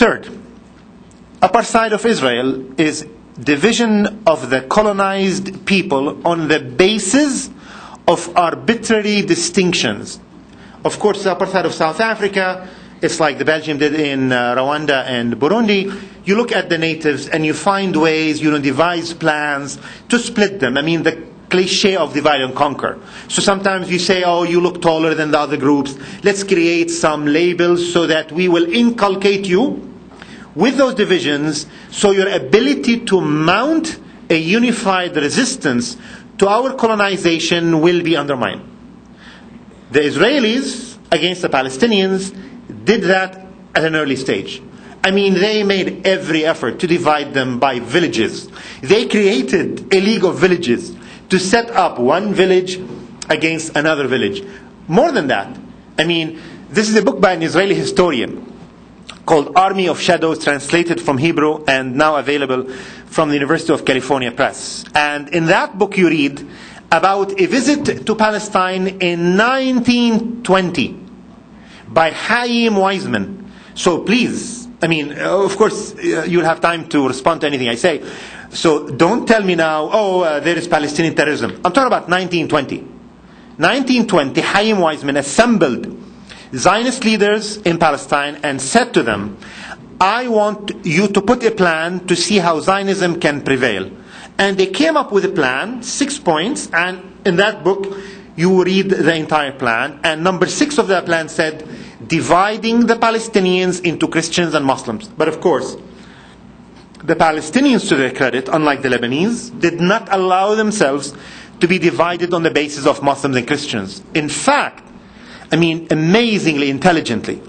Third, apartheid of Israel is division of the colonized people on the basis of arbitrary distinctions. Of course, the apartheid of South Africa, it's like the Belgium did in Rwanda and Burundi. You look at the natives and you find ways, devise plans to split them. I mean, the cliche of divide and conquer. So sometimes you say, oh, you look taller than the other groups. Let's create some labels so that we will inculcate you with those divisions, so your ability to mount a unified resistance to our colonization will be undermined. The Israelis against the Palestinians did that at an early stage. I mean, they made every effort to divide them by villages. They created a league of villages to set up one village against another village. More than that, I mean, this is a book by an Israeli historian called Army of Shadows, translated from Hebrew and now available from the University of California Press. And in that book you read about a visit to Palestine in 1920 by Chaim Weizmann. So please, I mean, of course, you'll have time to respond to anything I say. So don't tell me now, there is Palestinian terrorism. I'm talking about 1920. 1920, Chaim Weizmann assembled Zionist leaders in Palestine and said to them, I want you to put a plan to see how Zionism can prevail. And they came up with a plan, 6 points, and in that book you read the entire plan. And number 6 of that plan said, dividing the Palestinians into Christians and Muslims. But of course, the Palestinians, to their credit, unlike the Lebanese, did not allow themselves to be divided on the basis of Muslims and Christians. In fact, I mean, amazingly intelligently,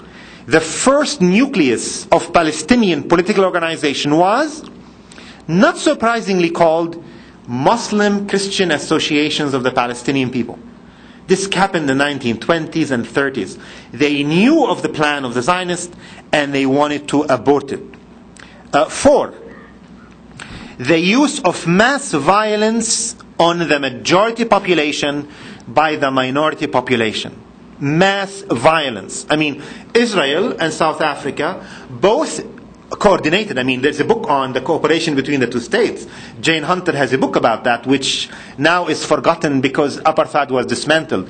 the first nucleus of Palestinian political organization was, not surprisingly, called Muslim Christian Associations of the Palestinian People. This happened in the 1920s and 30s. They knew of the plan of the Zionists and they wanted to abort it. 4, the use of mass violence on the majority population by the minority population. Mass violence. I mean, Israel and South Africa both coordinated. I mean, there's a book on the cooperation between the two states. Jane Hunter has a book about that, which now is forgotten because apartheid was dismantled.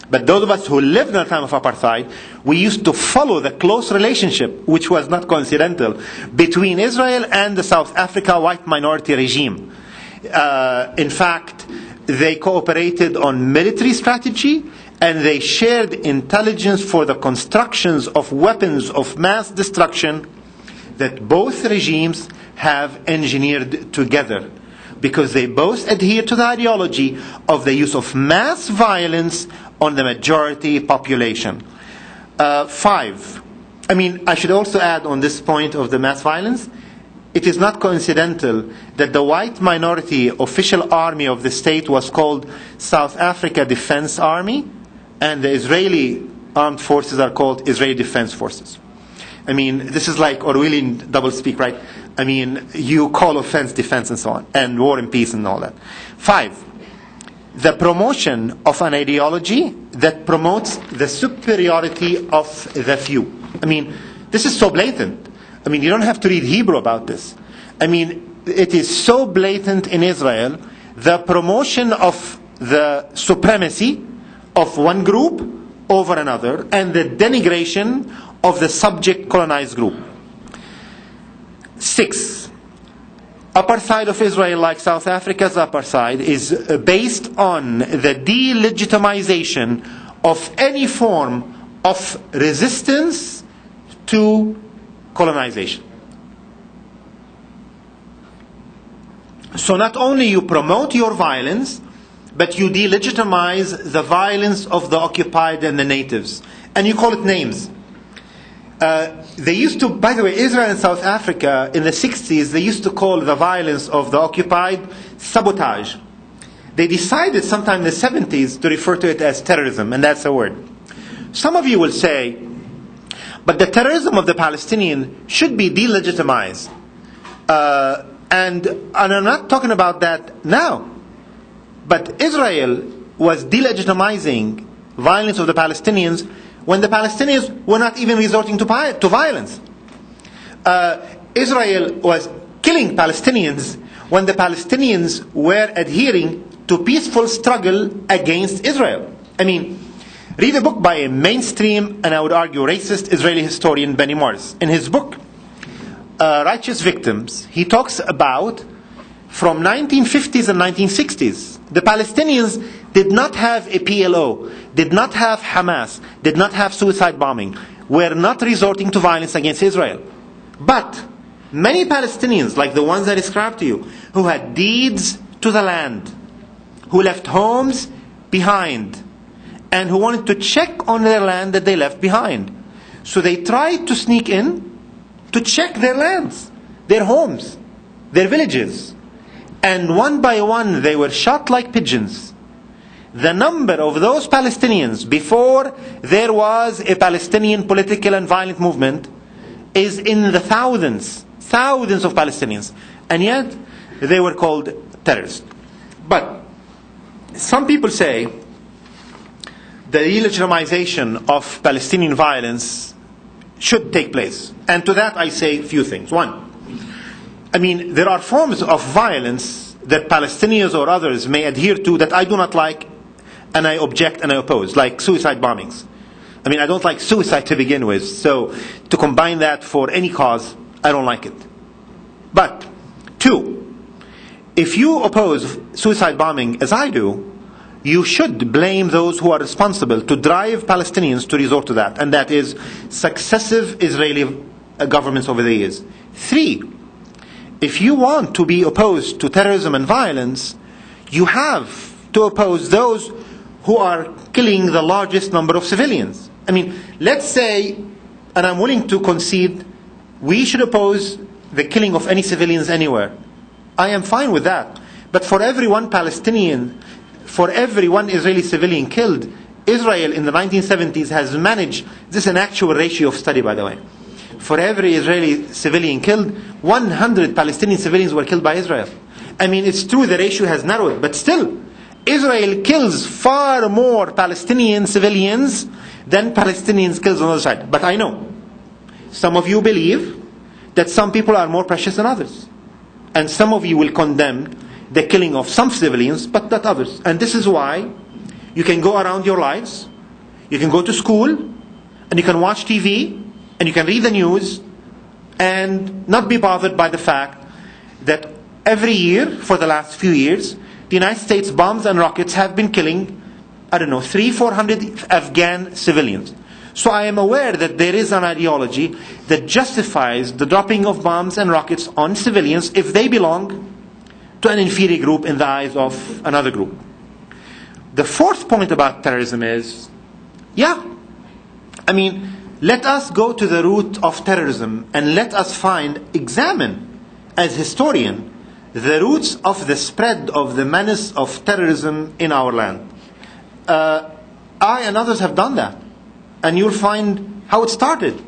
But those of us who lived in the time of apartheid, we used to follow the close relationship, which was not coincidental, between Israel and the South Africa white minority regime. In fact, they cooperated on military strategy, and they shared intelligence for the constructions of weapons of mass destruction that both regimes have engineered together, because they both adhere to the ideology of the use of mass violence on the majority population. 5, I mean, I should also add on this point of the mass violence, it is not coincidental that the white minority official army of the state was called South Africa Defense Army, and the Israeli armed forces are called Israeli Defense Forces. I mean, this is like Orwellian doublespeak, right? I mean, you call offense defense and so on, and war and peace and all that. 5, the promotion of an ideology that promotes the superiority of the few. I mean, this is so blatant. I mean, you don't have to read Hebrew about this. I mean, it is so blatant in Israel, the promotion of the supremacy of one group over another, and the denigration of the subject colonized group. 6, apartheid of Israel, like South Africa's apartheid, is based on the delegitimization of any form of resistance to colonization. So not only you promote your violence, but you delegitimize the violence of the occupied and the natives. And you call it names. They used to, by the way, Israel and South Africa in the 60s, they used to call the violence of the occupied sabotage. They decided sometime in the 70s to refer to it as terrorism, and that's a word. Some of you will say, but the terrorism of the Palestinian should be delegitimized. And I'm not talking about that now. But Israel was delegitimizing violence of the Palestinians when the Palestinians were not even resorting to violence. Israel was killing Palestinians when the Palestinians were adhering to peaceful struggle against Israel. I mean, read a book by a mainstream, and I would argue racist, Israeli historian Benny Morris. In his book, Righteous Victims, he talks about from 1950s and 1960s, the Palestinians did not have a PLO, did not have Hamas, did not have suicide bombing, were not resorting to violence against Israel. But many Palestinians, like the ones I described to you, who had deeds to the land, who left homes behind, and who wanted to check on their land that they left behind. So they tried to sneak in to check their lands, their homes, their villages. And one by one they were shot like pigeons. The number of those Palestinians before there was a Palestinian political and violent movement is in the thousands. Thousands of Palestinians. And yet they were called terrorists. But some people say the delegitimization of Palestinian violence should take place. And to that I say a few things. One, I mean, there are forms of violence that Palestinians or others may adhere to that I do not like, and I object and I oppose, like suicide bombings. I mean, I don't like suicide to begin with, so to combine that for any cause, I don't like it. But, two, if you oppose suicide bombing as I do, you should blame those who are responsible to drive Palestinians to resort to that, and that is successive Israeli governments over the years. Three, if you want to be opposed to terrorism and violence, you have to oppose those who are killing the largest number of civilians. I mean, let's say, and I'm willing to concede, we should oppose the killing of any civilians anywhere. I am fine with that. But for every one Palestinian, for every one Israeli civilian killed, Israel in the 1970s has managed, this is an actual ratio of study by the way, for every Israeli civilian killed, 100 Palestinian civilians were killed by Israel. I mean, it's true the ratio has narrowed, but still, Israel kills far more Palestinian civilians than Palestinians kills on the other side. But I know, some of you believe that some people are more precious than others. And some of you will condemn the killing of some civilians, but not others. And this is why you can go around your lives, you can go to school, and you can watch TV, and you can read the news, and not be bothered by the fact that every year, for the last few years, the United States bombs and rockets have been killing, 300-400 Afghan civilians. So I am aware that there is an ideology that justifies the dropping of bombs and rockets on civilians if they belong to an inferior group in the eyes of another group. The fourth point about terrorism is, let us go to the root of terrorism and let us examine, as historian, the roots of the spread of the menace of terrorism in our land. I and others have done that. And you'll find how it started.